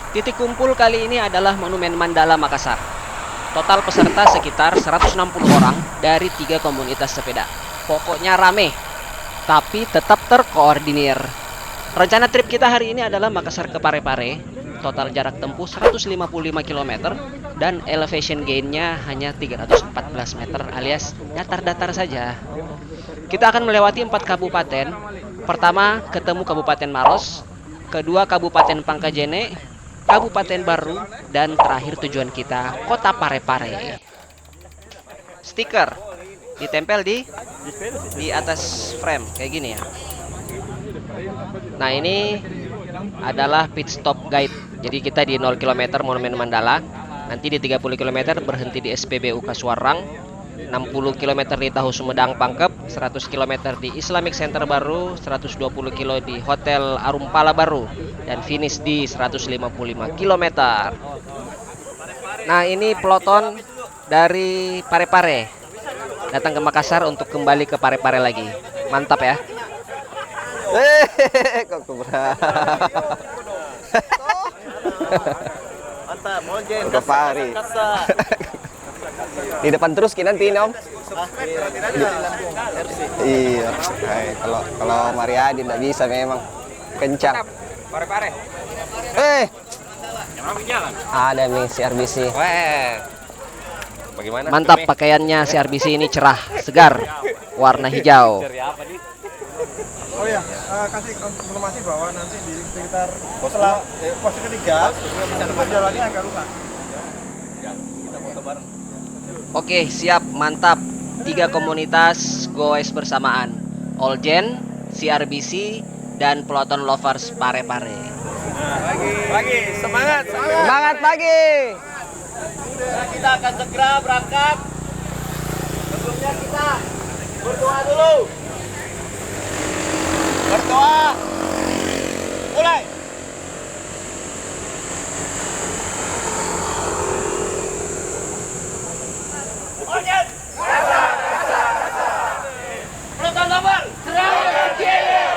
Titik kumpul kali ini adalah Monumen Mandala Makassar. Total peserta sekitar 160 orang dari 3 komunitas sepeda. Pokoknya rame, tapi tetap terkoordinir. Rencana trip kita hari ini adalah Makassar ke Parepare. Total jarak tempuh 155 km dan elevation gain-nya hanya 314 meter alias datar-datar saja. Kita akan melewati 4 kabupaten. Pertama ketemu Kabupaten Maros, kedua Kabupaten Pangkajene, Kabupaten Baru, dan terakhir tujuan kita Kota Parepare. Stiker ditempel di atas frame kayak gini ya. Nah, ini adalah pit stop guide. Jadi kita di 0 km Monumen Mandala, nanti di 30 km berhenti di SPBU Kasuarang, 60 km di Tahu Sumedang Pangkep, 100 km di Islamic Center Baru, 120 km di Hotel Arumpala Baru, dan finish di 155 km. Nah, ini peloton dari Parepare datang ke Makassar untuk kembali ke Parepare lagi. Mantap ya. Kok keberat. Mantap, Mojen. Udah pari. Di depan terus kita nanti Om. Iya. Kalau Mariadi nggak bisa memang kencang. Parepare. Ada nih CRBC. Bagaimana? Mantap, pakaiannya CRBC ini cerah, segar, warna hijau. Oh ya, kasih informasi bahwa nanti di sekitar setelah pos ketiga jalannya agak rusak. Kita foto bareng. Oke, siap, mantap. 3 komunitas goes bersamaan. Oljen, CRBC, dan peloton lovers Parepare. Pagi, semangat. Semangat pagi. Kita akan segera berangkat. Sebelumnya kita berdoa dulu. Berdoa. Mulai. Oljen. Peloton nomor serangan kiri.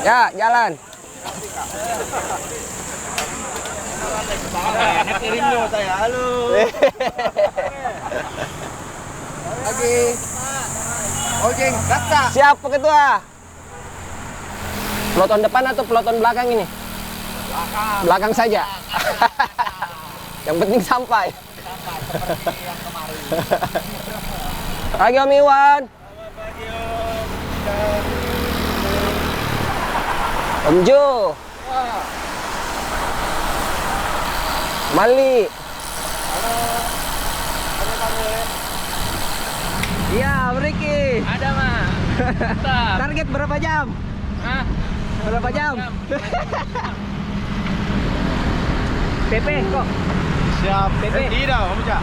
Ya, jalan. Kirimnya saya. Halo. Lagi. Ojeng, rasa. Siap Pak Ketua. Peloton depan atau peloton belakang ini? Belakang. Belakang saja. Yang penting sampai. Seperti yang kemarin. Pagi Om Iwan. Om Jo. Mali. Iya, Ricky. Ada, mah. Target berapa jam? Hah? Berapa jam? PP kok. Siap. PP. Tidak, Om Ja.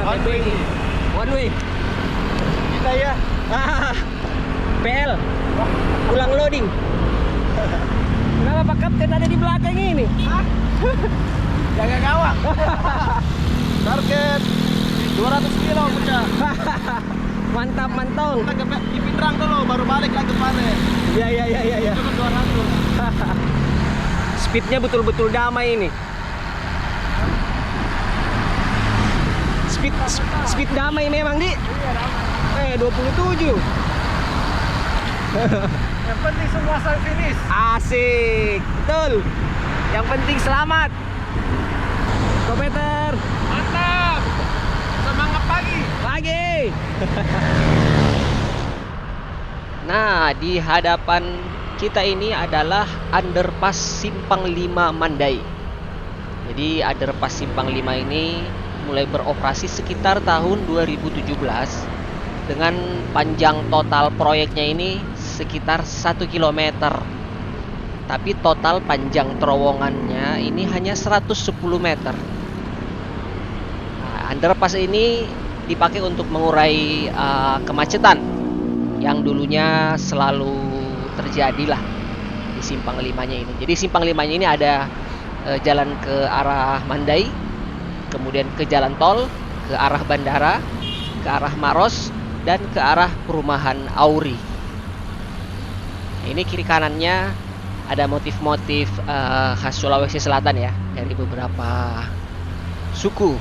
One way. One way. Kita ya. PL. Ulang loading. Kenapa Pak Kapten ada di belakang ini? Jaga gawang. Target 200 kilo, Om Ja. Mantap mantong. Kita ke Pitrang dulu, baru balik lagi ke Pane. Iya. Cuma 200. Speednya betul-betul damai ini. Speed damai memang di. 27. Yang penting semua sampai finish. Asik, betul. Yang penting selamat. Kometer. Mantap. Semangat pagi. Pagi. Nah, di hadapan kita ini adalah underpass Simpang 5 Mandai. Jadi underpass Simpang 5 ini mulai beroperasi sekitar tahun 2017 dengan panjang total proyeknya ini sekitar 1 km. Tapi total panjang terowongannya ini hanya 110 meter. Nah, underpass ini dipakai untuk mengurai kemacetan yang dulunya selalu terjadi lah di Simpang 5-nya ini. Jadi Simpang 5-nya ini ada jalan ke arah Mandai, kemudian ke jalan tol, ke arah bandara, ke arah Maros, dan ke arah perumahan Auri. Ini kiri kanannya ada motif-motif khas Sulawesi Selatan ya, dari beberapa suku.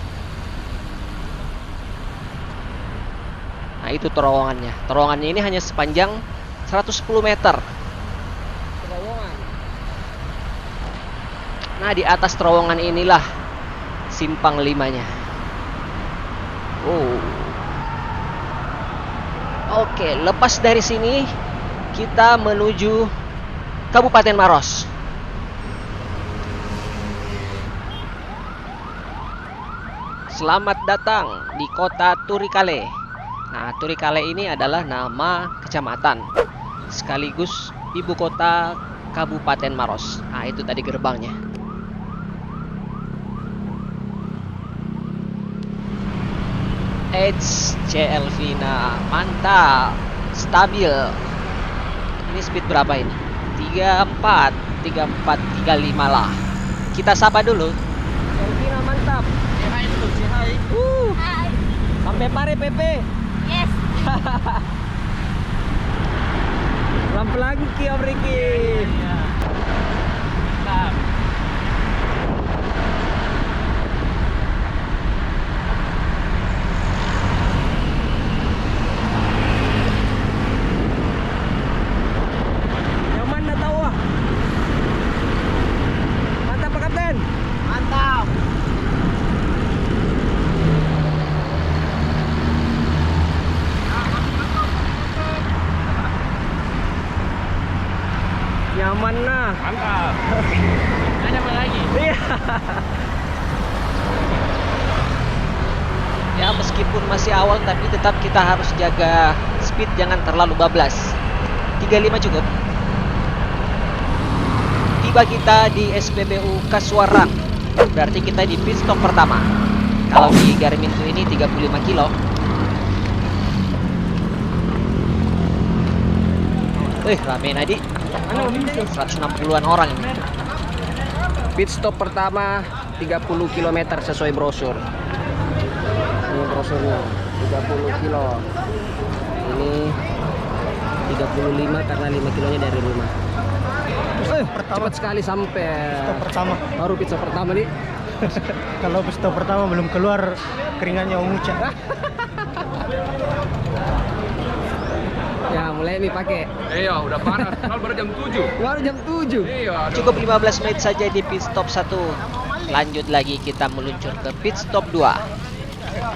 Nah, itu terowongannya. Terowongannya ini hanya sepanjang 110 meter. Terowongan. Nah, di atas terowongan inilah simpang 5-nya. Oh. Oke, lepas dari sini kita menuju Kabupaten Maros. Selamat datang di kota Turikale. Nah, Turikale ini adalah nama kecamatan sekaligus ibu kota Kabupaten Maros. Nah, itu tadi gerbangnya. Eits, CLV-nya mantap, stabil. Ini speed berapa ini? 34, 35 lah. Kita sapa dulu. CLV-nya mantap. Hai dulu, hai. Hai. Sampai Pare Pepe. Yes. Pelan-pelan Ki Om Riki. Mantap. Nyaman na tahu ah. Mantap Pak Kapten. Mantap. Nyaman nah. Mantap. Ada apa lagi? Iya. Ya, meskipun masih awal tapi tetap kita harus jaga speed, jangan terlalu bablas. 35 cukup. Tiba kita di SPBU Kasuarang. Berarti kita di pit stop pertama. Kalau di Garmin tuh ini 35 kilo. Wih, rame Nadi. 160-an orang ini. Pit stop pertama 30 km sesuai brosur. Ini brosurnya 30 kilo. Ini 35 karena 5 kilonya dari rumah. Cepat sekali sampai. Stop pertama. Baru pit stop pertama nih. Kalau stop pertama belum keluar keringannya mengucap. Ya, mulai nih pakai. Iya, udah panas. Baru jam 7. Baru jam 7. Iya, Cukup 15 menit saja di pit stop 1. Lanjut lagi kita meluncur ke pit stop 2.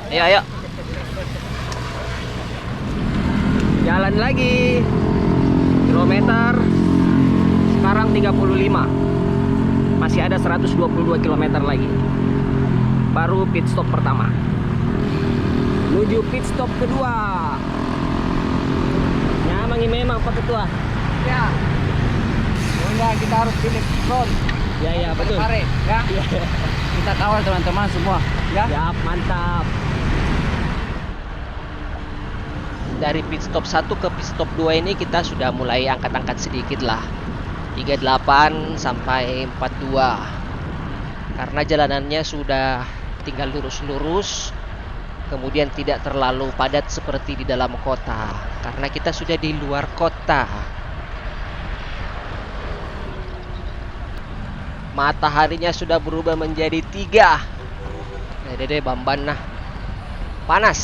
Ayo, ayo. Jalan lagi. Kilometer sekarang 35. Masih ada 122 km lagi. Baru pit stop pertama. Menuju pit stop kedua. Nyamangi memang Pak Ketua. Ya. Pokoknya kita harus pilih front. Ya, ya, betul. Pare, ya. Kita kawal teman-teman semua, ya. Ya, mantap. Dari pit stop 1 ke pit stop 2 ini kita sudah mulai angkat-angkat sedikit lah. 38 sampai 42. Karena jalanannya sudah tinggal lurus-lurus. Kemudian tidak terlalu padat seperti di dalam kota. Karena kita sudah di luar kota. Mataharinya sudah berubah menjadi 3. Dede Bamban nah. Panas.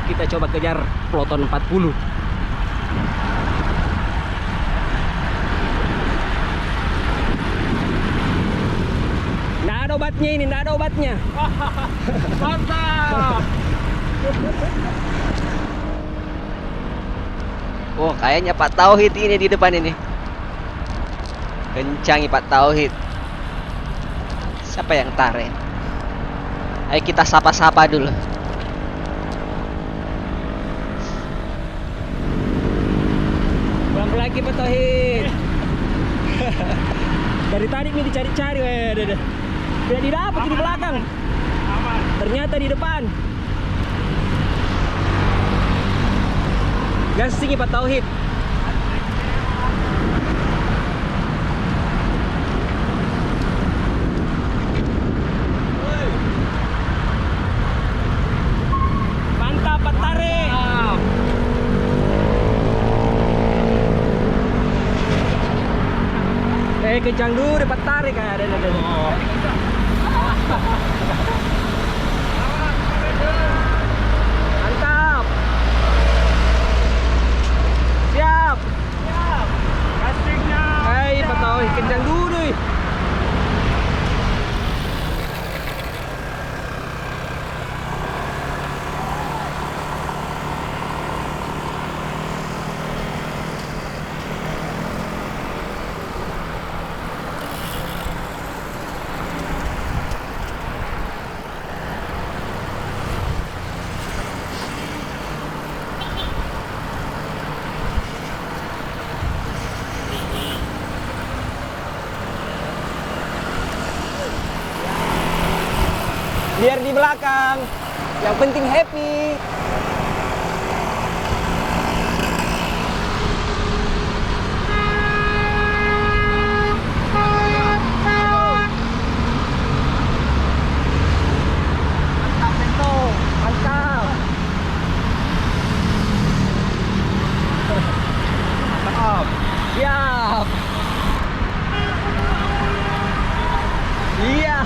Kita coba kejar peloton 40. Nggak ada obatnya ini, nggak ada obatnya. Mantap. Oh, kayaknya Pak Tauhid ini di depan ini. Kencangi Pak Tauhid. Siapa yang tarik? Ayo kita sapa-sapa dulu. Bang lagi Pak Tauhid. Dari tadi nih dicari-cari, tidak didapat di belakang. Ternyata di depan. Gasing Pak Tauhid. kencang dulu, dapat tarik kayak ada. Mantap. Siap. Castingnya. Patau kencang dulu. Biar di belakang. Yang penting happy. Mantap, Bento. Mantap. Mantap. Siap. Iya.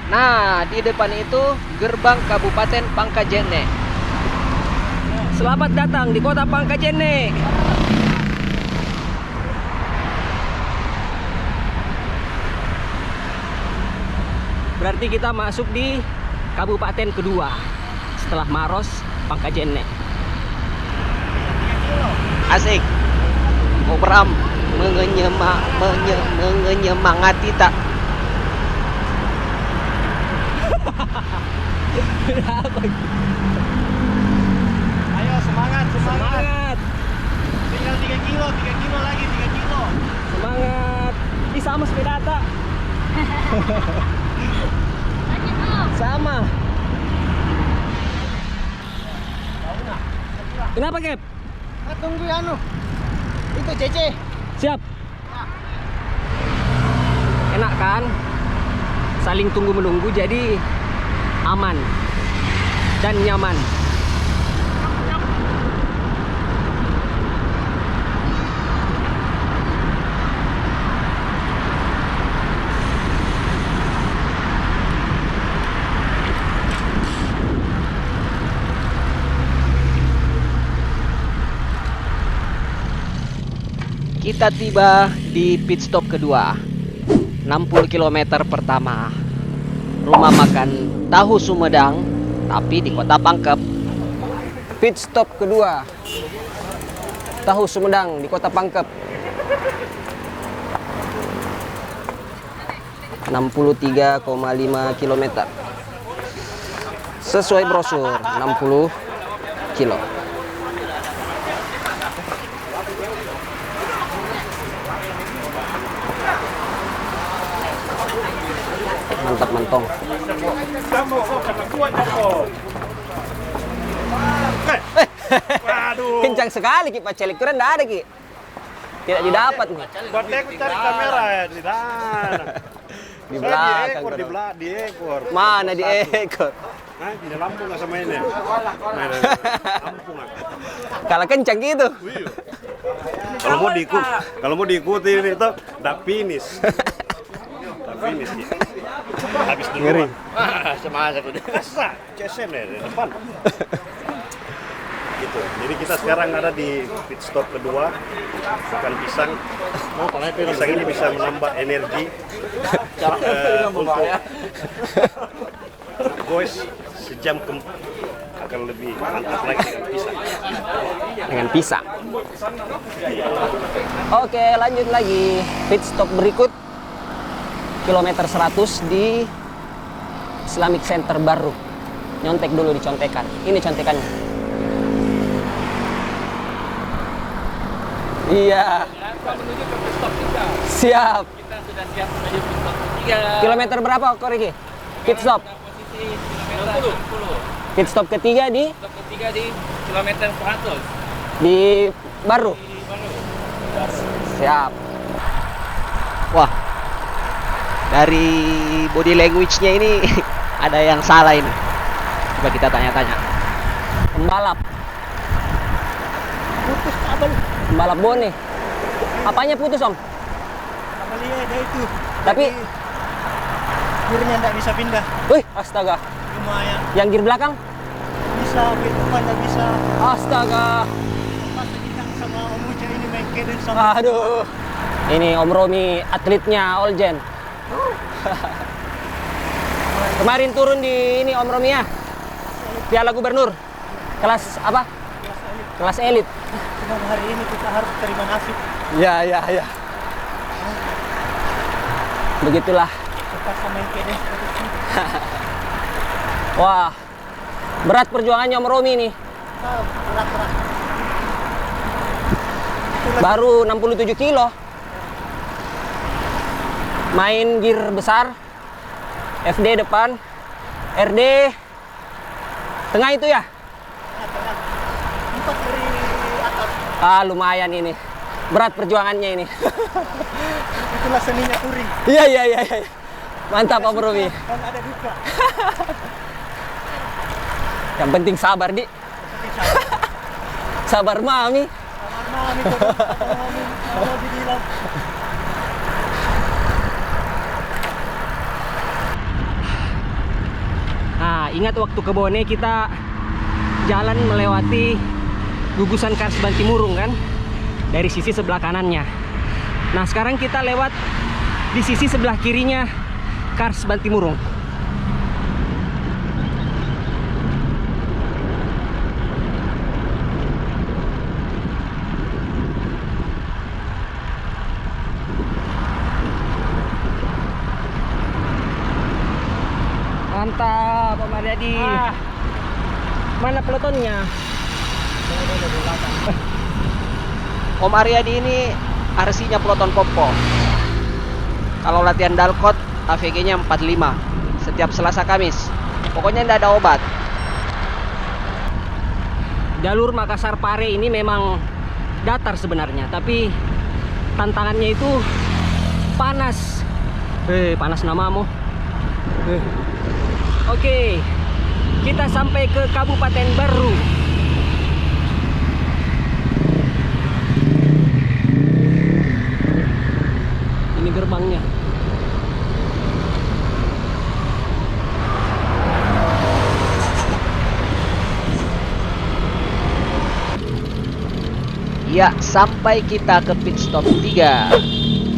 Nah, di depan itu gerbang Kabupaten Pangkajene. Selamat datang di kota Pangkajene. Berarti kita masuk di kabupaten kedua setelah Maros, Pangkajene. Asik. Obram menyenyemangati tak? Ayo semangat. Semangat. Tinggal 3 kilo lagi, 3 kilo. Semangat. Ih, sama sepeda tak? Sama. Kenapa, Kep? Tunggu ya itu Cece. Siap. Enak kan? Saling tunggu menunggu jadi aman dan nyaman. Kita tiba di pit stop kedua. 60 km pertama. Rumah makan tahu Sumedang, tapi di kota Pangkep. Pit stop kedua. Tahu Sumedang di kota Pangkep. 63,5 km. Sesuai brosur 60 kilo. Mantap mentong. Waduh. Kencang sekali Ki, Pak Celik keren enggak ada Ki. Tidak didapat nih. Buat aku cari kamera ya di sana. Di Saya belakang. di ekor, di ekor. Mana di ekor? Hah, di Lampung nggak sama ini? Lampung aku. Kalau kencang gitu. Kalau mau diikuti ini tuh, udah finish. Udah finish ya. Habis dulu. Ngeri. Semangat aku. Masa? CSM ya di depan. Gitu. Jadi kita sekarang ada di pit stop kedua, makan pisang. Pisang ini bisa menambah energi untuk goes sejam akan lebih mantap lagi dengan pisang. Dengan pisang. Oke, lanjut lagi. Pit stop berikut kilometer 100 di Islamic Center baru. Nyontek dulu di contekan. Ini contekannya. Iya. Siap. Kita sudah siap menuju pit stop ketiga. Kilometer berapa kok Riki? Pit stop. Posisi kilometer 60. Pit stop ketiga di Stop ketiga di kilometer 100. di baru. Di Baru. Siap. Wah, dari body language-nya ini ada yang salah ini. Coba kita tanya-tanya. Pembalap. Balap Bone. Apanya putus, Om? Amalia ada itu. Tapi Gearnya nggak bisa pindah. wih, astaga. Lumayan. Yang gear belakang? Bisa, ke depan nggak bisa. Astaga. Pas ditang sama Om Uca ini maintenance sama. Aduh. Ini Om Romi atletnya Oljen. Kemarin turun di ini Om Romi ya. Piala Gubernur. Kelas apa? Kelas elit. Cuma hari ini kita harus terima nasib. Ya. Begitulah. Terpaksa maintenance terus nih. Wah. Berat perjuangannya Om Romi nih. Berat. Baru 67 kilo. Main gear besar. FD depan. RD tengah itu ya? Empat dari atas. Ah, lumayan ini. Berat perjuangannya ini. Itulah seninya touring. Iya. Mantap Om Romi. Dan ada duka. Yang penting sabar, Di. Tapi sabar. Sabar Mami. Mami kalau dibilang. Nah, ingat waktu ke Bone kita jalan melewati gugusan Kars Bantimurung kan? Dari sisi sebelah kanannya. Nah, sekarang kita lewat di sisi sebelah kirinya Kars Bantimurung. Mantap, Om Aryadi. Mana pelotonnya? Om Aryadi ini RC-nya peloton Popo. Kalau latihan Dalkot, AVG-nya 45 setiap Selasa Kamis. Pokoknya tidak ada obat. Jalur Makassar Pare ini memang datar sebenarnya, tapi tantangannya itu panas. Panas namamu. Oke, kita sampai ke Kabupaten Baru. Ini gerbangnya. Ya, sampai kita ke pit stop 3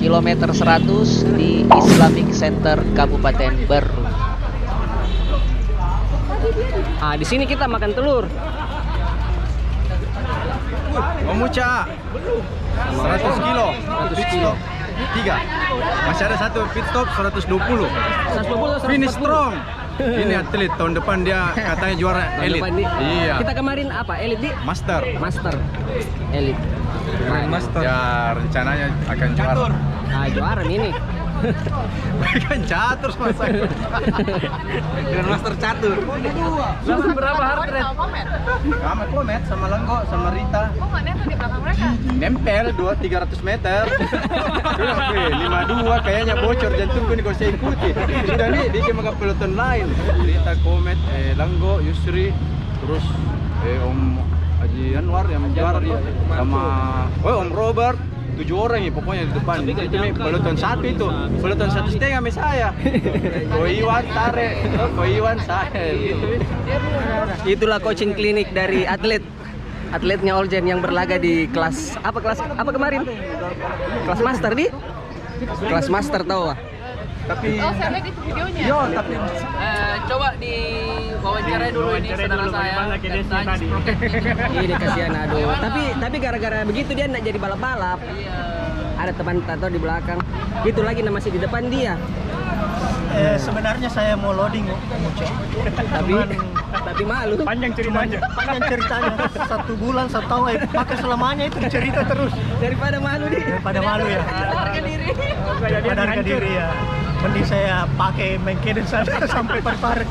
kilometer 100 di Islamic Center Kabupaten Baru. Ah, di sini kita makan telur. Om Uca 100 kilo. 100 kilo. 3. Masih ada satu pit stop 120. Finish strong. Ini atlet tahun depan dia katanya juara elit. Iya. Kita kemarin apa? Elit, Di? Master. Master. Elit. Master. Ya rencananya akan juara. Ah, juara nih nih. Kan catur masa. Dengan master catur. Langsung berapa heart rate? Sama Komet, sama Langgo, sama Rita. Kok nggak nempel di belakang mereka? Nempel 300 meter. Sudah, 52 kayaknya bocor jantungku nih kalau saya ikuti. Sudah nih bikin maka peloton lain. Rita, Komet, Langgo, Yusri, terus Om Haji Anwar yang menjuara sama Om Robert. 7 orang ya pokoknya di depan. Itu nih peloton satu itu, peloton 1,5 sama saya. Ko Iwan tarik, Ko Iwan saya. Gitu. Itulah coaching klinik dari atletnya Oljen yang berlaga di kelas apa kemarin? Kelas master, Di? Kelas master tahu ah. Tapi Oh, saya lihat itu videonya. yo tapi Coba di wawancara dulu ini saudara saya. Dan tanya Ini kasihan aduh. Tapi gara-gara begitu dia enggak jadi balap-balap. Ada teman tato di belakang. Itu lagi masih di depan dia. sebenarnya saya mau loading Tapi malu. panjang ceritanya 1 bulan 1 tahun pakai selamanya itu cerita terus Daripada malu, Di. daripada malu ya Harga diri. daripada harga diri ya mending saya pakai maintenance saja sampai pare-pare.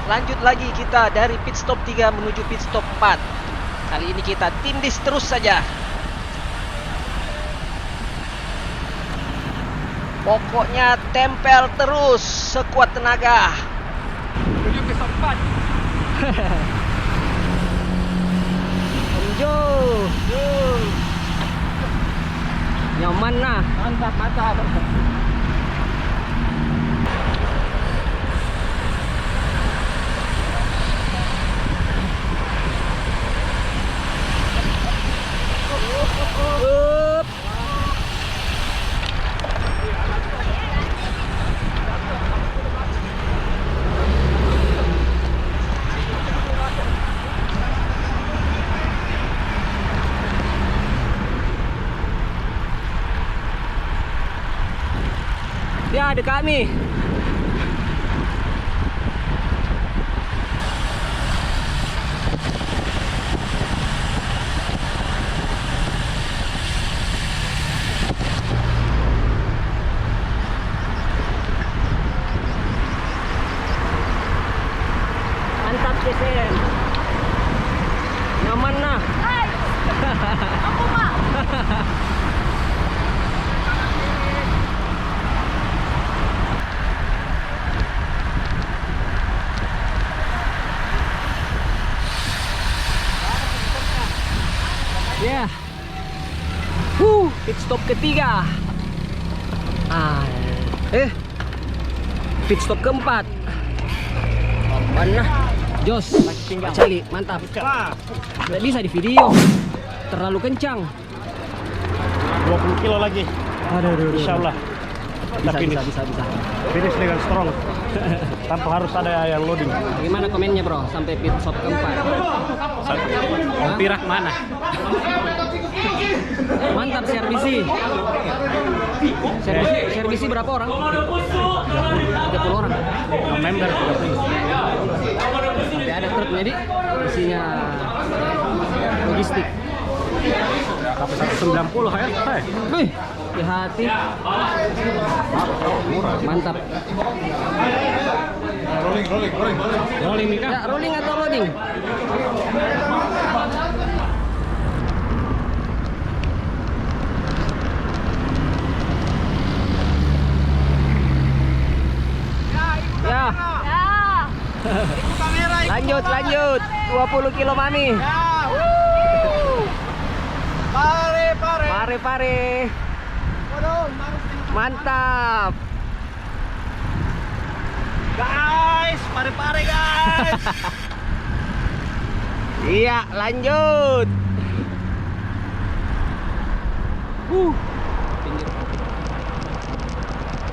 Lanjut lagi kita dari pit stop 3 menuju pit stop 4. Kali ini kita tindis terus saja. Pokoknya tempel terus sekuat tenaga. menuju ke stop 4. Yo. Nyaman nah. Mantap, mantap. Up. Ya, dekat nih. Mantap, Jason. Nyaman nah. Aku Pak. Ya. Pit stop ketiga. Pit stop keempat. Mana? Jos. Cali, mantap. Nggak bisa di video. Terlalu kencang. 20 kilo lagi. Aduh. Insya Allah. Bisa. Finish dengan strong. Tanpa harus ada yang loading. Bagaimana komennya bro sampai pit stop keempat? Pirak mana? Mantap servisi. Servisi berapa orang? 30 orang. Member 30. Sampai ada truk jadi isinya logistik. Sampai 190 ya. Wih, hati-hati. Mantap. Rolling nih kan? Ya, rolling atau loading? Ya. Lanjut. 20 kilo mami. Pare. Mantap. Guys, pare guys. Iya, lanjut.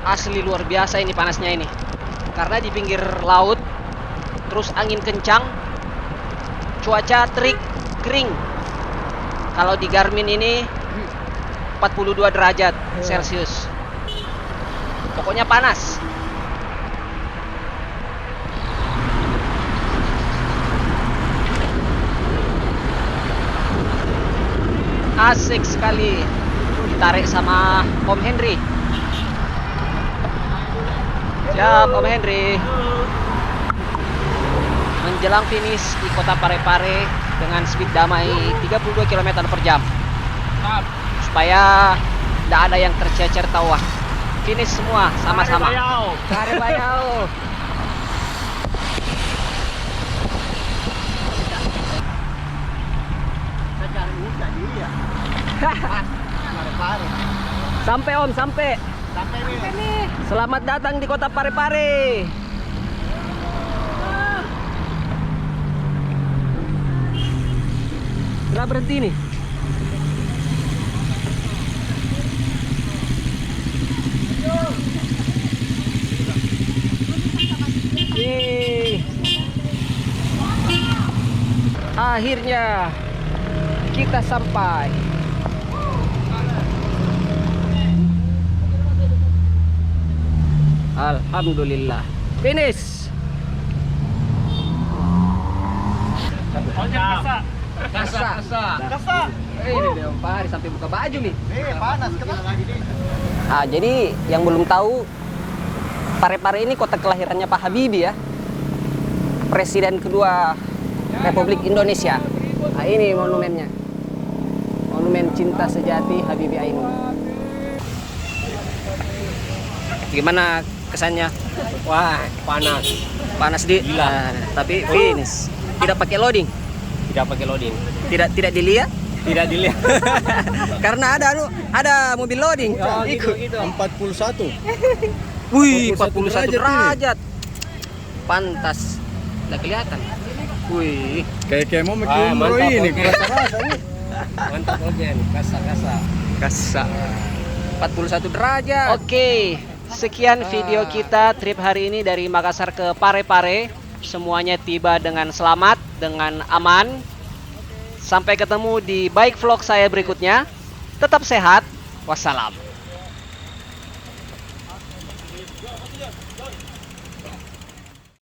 Asli luar biasa ini panasnya ini. Karena di pinggir laut, terus angin kencang, cuaca terik, kering. Kalau di Garmin ini 42 derajat Celcius. Pokoknya panas. Asik sekali. Ditarik sama Om Henry. Siap Om Henry. Menjelang finish di kota Parepare dengan speed damai 32 km per jam. Supaya tidak ada yang tercecer tawa. Finish semua sama-sama. Karebayao. Sampai Om, sampai. Selamat datang di kota Parepare. Nggak berhenti nih. Yeay. Akhirnya kita sampai. Alhamdulillah. Finish. Kasa. Ini dia Om Pari sampai buka baju nih. Panas lagi nih. Jadi yang belum tahu, Parepare ini kota kelahirannya Pak Habibie ya. Presiden kedua Republik Indonesia. Nah, ini monumennya. Monumen cinta sejati Habibie Ainun. Gimana kesannya? Wah, panas. Panas di. Nah, tapi finish. Tidak pakai loading. Gak pakai loading. Tidak dilihat? Tidak dilihat. Karena ada mobil loading. Ikut. 41. Wih, 41 41 derajat. Pantas. Udah kelihatan. Wih. Kayak mau makin umroh ini, kurasa-rasa nih. Mantap Ogen, kasa-kasa. Kasa. 41 derajat. Oke, sekian video kita trip hari ini dari Makassar ke Parepare. Semuanya tiba dengan selamat, dengan aman. Sampai ketemu di bike vlog saya berikutnya. Tetap sehat. Wassalam.